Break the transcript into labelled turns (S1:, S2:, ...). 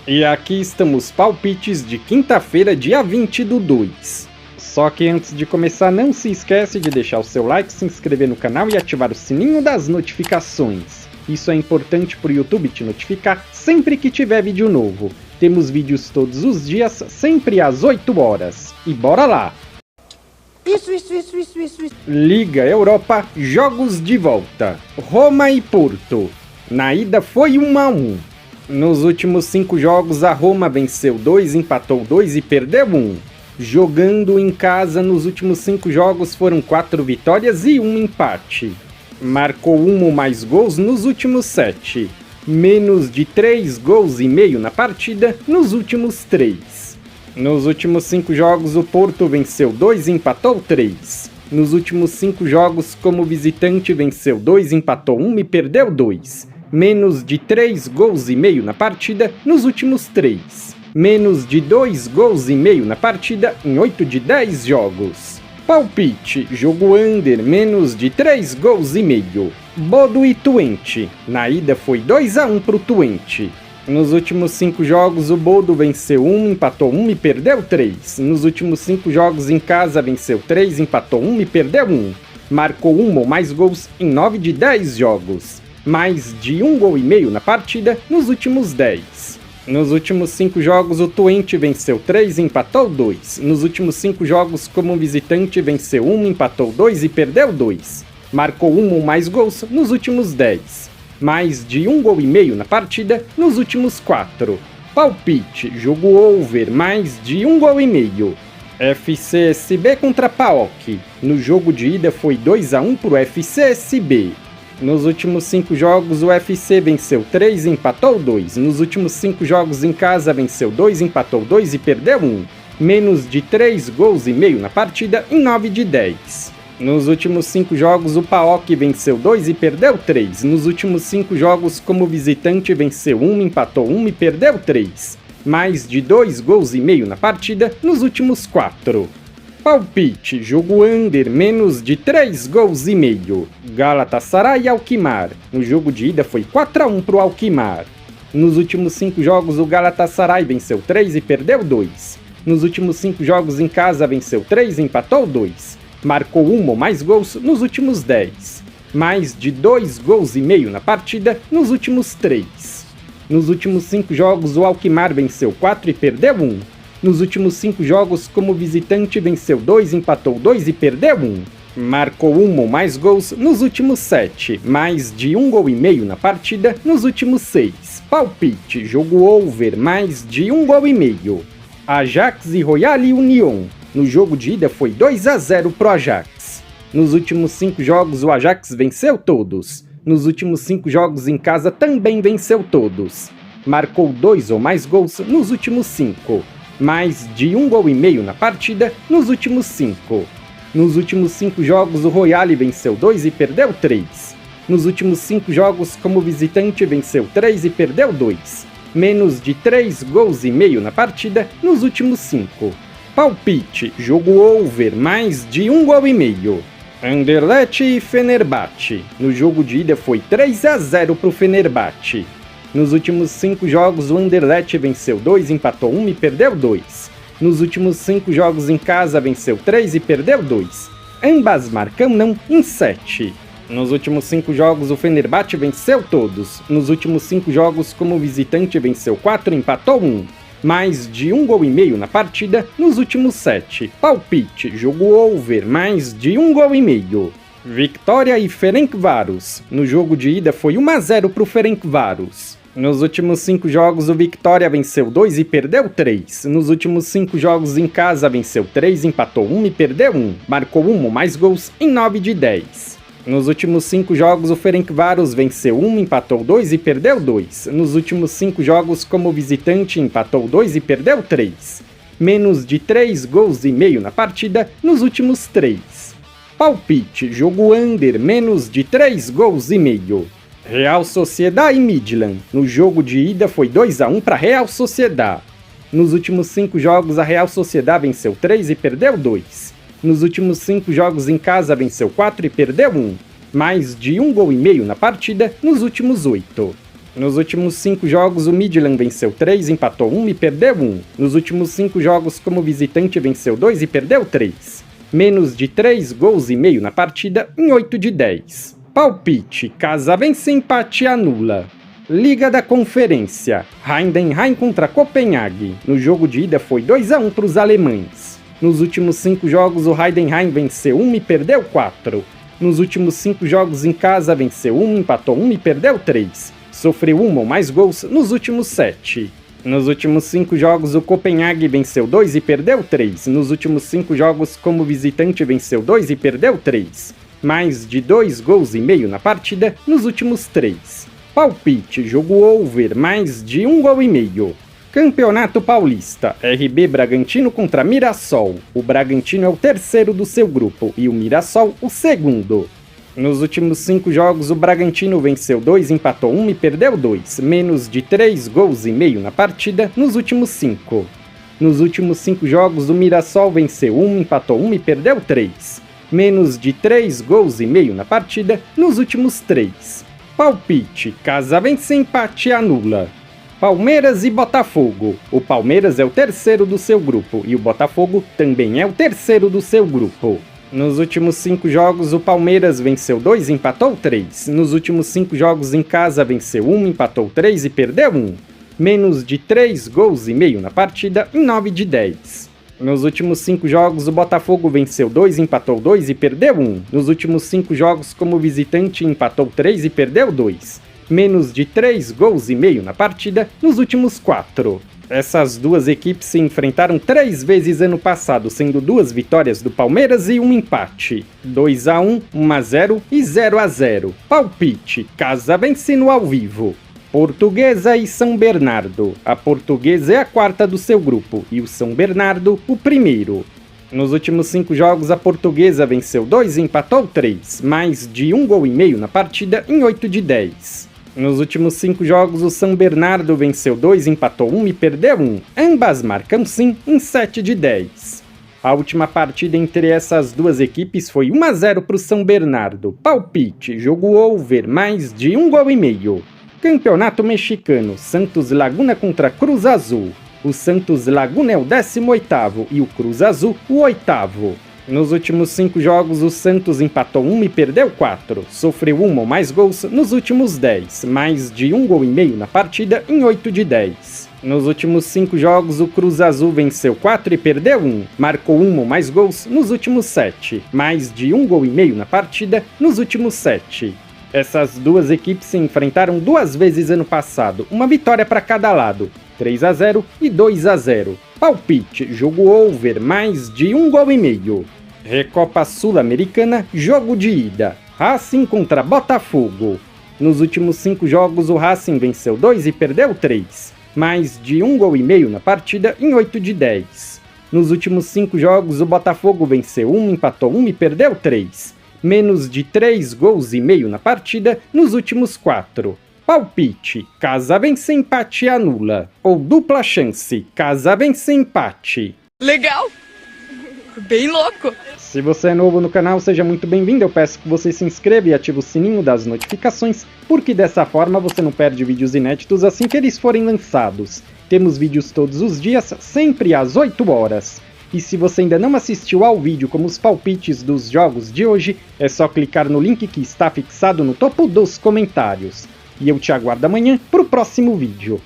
S1: E aqui estamos palpites de quinta-feira, dia 20/2. Só que antes de começar, não se esquece de deixar o seu like, se inscrever no canal e ativar o sininho das notificações. Isso é importante para o YouTube te notificar sempre que tiver vídeo novo. Temos vídeos todos os dias, sempre às 8 horas. E bora lá! Isso. Liga Europa, jogos de volta. Roma e Porto. Na ida foi 1-1. Nos últimos 5 jogos, a Roma venceu 2, empatou 2 e perdeu 1. Jogando em casa, nos últimos 5 jogos foram 4 vitórias e 1 empate. Marcou 1 ou mais gols nos últimos 7. Menos de 3 gols e meio na partida nos últimos 3. Nos últimos 5 jogos, o Porto venceu 2 e empatou 3. Nos últimos 5 jogos, como visitante, venceu 2, empatou 1 e perdeu 2. Menos de 3 gols e meio na partida nos últimos 3. Menos de 2 gols e meio na partida em 8 de 10 jogos. Palpite, jogo under, menos de 3 gols e meio. Bodo e Twente. Na ida foi 2-1 pro Twente. Nos últimos 5 jogos, o Bodo venceu 1, empatou 1 e perdeu 3. Nos últimos 5 jogos em casa, venceu 3, empatou 1 e perdeu 1. Marcou 1 ou mais gols em 9 de 10 jogos. Mais de 1 gol e meio na partida nos últimos 10. Nos últimos 5 jogos, o Twente venceu 3 e empatou 2. Nos últimos 5 jogos, como visitante, venceu 1, empatou 2 e perdeu 2. Marcou 1 ou mais gols nos últimos 10. Mais de 1 gol e meio na partida nos últimos 4. Palpite, jogo over, mais de 1 gol e meio. FCSB contra PAOK. No jogo de ida foi 2-1 pro FCSB. Nos últimos 5 jogos, o UFC venceu 3 e empatou 2. Nos últimos 5 jogos em casa, venceu 2, empatou 2 e perdeu 1. Menos de 3 gols e meio na partida em 9 de 10. Nos últimos 5 jogos, o PAOK venceu 2 e perdeu 3. Nos últimos 5 jogos, como visitante, venceu 1, empatou 1 e perdeu 3. Mais de 2 gols e meio na partida nos últimos 4. Palpite, jogo under, menos de 3 gols e meio. Galatasaray e Alkmaar. No jogo de ida foi 4-1 pro Alkmaar. Nos últimos 5 jogos, o Galatasaray venceu 3 e perdeu 2. Nos últimos 5 jogos em casa, venceu 3 e empatou 2. Marcou 1 ou mais gols nos últimos 10. Mais de 2 gols e meio na partida nos últimos 3. Nos últimos 5 jogos, o Alkmaar venceu 4 e perdeu 1. Nos últimos 5 jogos, como visitante, venceu 2, empatou 2 e perdeu 1. Marcou 1 ou mais gols nos últimos 7. Mais de 1 gol e meio na partida nos últimos 6. Palpite, jogo over, mais de 1 gol e meio. Ajax e Royal Union. No jogo de ida foi 2-0 pro Ajax. Nos últimos 5 jogos, o Ajax venceu todos. Nos últimos 5 jogos em casa também venceu todos. Marcou 2 ou mais gols nos últimos 5. Mais de 1 gol e meio na partida nos últimos 5. Nos últimos 5 jogos, o Royal venceu 2 e perdeu 3. Nos últimos 5 jogos, como visitante, venceu 3 e perdeu 2. Menos de 3 gols e meio na partida nos últimos 5. Palpite, jogo over, mais de 1 gol e meio. Anderlecht e Fenerbahçe. No jogo de ida foi 3-0 pro Fenerbahçe. Nos últimos 5 jogos, o Anderlecht venceu 2, empatou 1 e perdeu 2. Nos últimos 5 jogos em casa, venceu 3 e perdeu 2. Ambas marcam não em 7. Nos últimos 5 jogos, o Fenerbahçe venceu todos. Nos últimos 5 jogos, como visitante, venceu 4 e empatou 1. Mais de 1 gol e meio na partida nos últimos 7. Palpite, jogo over, mais de 1 gol e meio. Vitória e Ferencváros. No jogo de ida foi 1-0 pro Ferencváros. Nos últimos 5 jogos, o Vitória venceu 2 e perdeu 3. Nos últimos 5 jogos em casa, venceu 3, empatou 1 e perdeu 1. Marcou 1 ou mais gols em 9 de 10. Nos últimos 5 jogos, o Ferencváros venceu 1, empatou 2 e perdeu 2. Nos últimos 5 jogos, como visitante, empatou 2 e perdeu 3. Menos de 3 gols e meio na partida nos últimos 3. Palpite, jogo under, menos de 3 gols e meio. Real Sociedad e Midland. No jogo de ida foi 2-1 para Real Sociedad. Nos últimos 5 jogos, a Real Sociedad venceu 3 e perdeu 2. Nos últimos 5 jogos em casa, venceu 4 e perdeu 1. Mais de 1 gol e meio na partida nos últimos 8. Nos últimos 5 jogos, o Midland venceu 3, empatou 1 e perdeu 1. Nos últimos 5 jogos, como visitante, venceu 2 e perdeu 3. Menos de 3 gols e meio na partida em 8 de 10. Palpite: casa vence, empate anula. Liga da Conferência: Heidenheim contra Copenhague. No jogo de ida foi 2-1 para os alemães. Nos últimos 5 jogos, o Heidenheim venceu 1 e perdeu 4. Nos últimos 5 jogos em casa, venceu 1, empatou 1 e perdeu 3. Sofreu 1 ou mais gols nos últimos 7. Nos últimos 5 jogos, o Copenhague venceu 2 e perdeu 3. Nos últimos 5 jogos, como visitante, venceu 2 e perdeu 3. Mais de 2 gols e meio na partida nos últimos 3. Palpite: jogo over, mais de 1 gol e meio. Campeonato Paulista: RB Bragantino contra Mirassol. O Bragantino é o terceiro do seu grupo e o Mirassol o segundo. Nos últimos 5 jogos, o Bragantino venceu 2, empatou 1 e perdeu 2. Menos de 3 gols e meio na partida nos últimos 5. Nos últimos 5 jogos, o Mirassol venceu 1, empatou 1 e perdeu 3. Menos de 3 gols e meio na partida nos últimos 3. Palpite: casa vence, empate anula. Palmeiras e Botafogo. O Palmeiras é o terceiro do seu grupo e o Botafogo também é o terceiro do seu grupo. Nos últimos 5 jogos, o Palmeiras venceu 2 e empatou 3. Nos últimos 5 jogos em casa, venceu 1, empatou 3 e perdeu 1. Menos de 3 gols e meio na partida em 9 de 10. Nos últimos 5 jogos, o Botafogo venceu 2, empatou 2 e perdeu 1. Nos últimos 5 jogos como visitante, empatou 3 e perdeu 2. Menos de 3 gols e meio na partida nos últimos 4. Essas duas equipes se enfrentaram 3 vezes ano passado, sendo 2 vitórias do Palmeiras e 1 empate. 2-1, 1-0 e 0-0. Palpite: casa vence no ao vivo. Portuguesa e São Bernardo. A Portuguesa é a quarta do seu grupo e o São Bernardo o primeiro. Nos últimos 5 jogos, a Portuguesa venceu 2 e empatou 3, mais de 1 gol e meio na partida em 8 de 10. Nos últimos 5 jogos, o São Bernardo venceu 2, empatou 1 e perdeu 1. Ambas marcam sim em 7 de 10. A última partida entre essas duas equipes foi 1-0 para o São Bernardo. Palpite: jogo over, mais de 1 gol e meio. Campeonato Mexicano: Santos Laguna contra Cruz Azul. O Santos Laguna é o 18º e o Cruz Azul o 8º. Nos últimos 5 jogos, o Santos empatou 1 e perdeu 4. Sofreu 1 ou mais gols nos últimos 10, mais de 1 gol e meio na partida em 8 de 10. Nos últimos 5 jogos, o Cruz Azul venceu 4 e perdeu 1. Marcou 1 ou mais gols nos últimos 7, mais de 1 gol e meio na partida nos últimos 7. Essas duas equipes se enfrentaram 2 vezes ano passado, uma vitória para cada lado, 3-0 e 2-0. Palpite: jogo over, mais de 1 gol e meio. Recopa Sul-Americana, jogo de ida. Racing contra Botafogo. Nos últimos 5 jogos, o Racing venceu 2 e perdeu 3. Mais de 1 gol e meio na partida em 8 de 10. Nos últimos 5 jogos, o Botafogo venceu 1, empatou 1 e perdeu 3. Menos de 3 gols e meio na partida nos últimos 4. Palpite: casa vence, empate anula. Ou dupla chance: casa vence, empate.
S2: Legal! Bem louco!
S1: Se você é novo no canal, seja muito bem-vindo. Eu peço que você se inscreva e ative o sininho das notificações, porque dessa forma você não perde vídeos inéditos assim que eles forem lançados. Temos vídeos todos os dias, sempre às 8 horas. E se você ainda não assistiu ao vídeo como os palpites dos jogos de hoje, é só clicar no link que está fixado no topo dos comentários. E eu te aguardo amanhã para o próximo vídeo.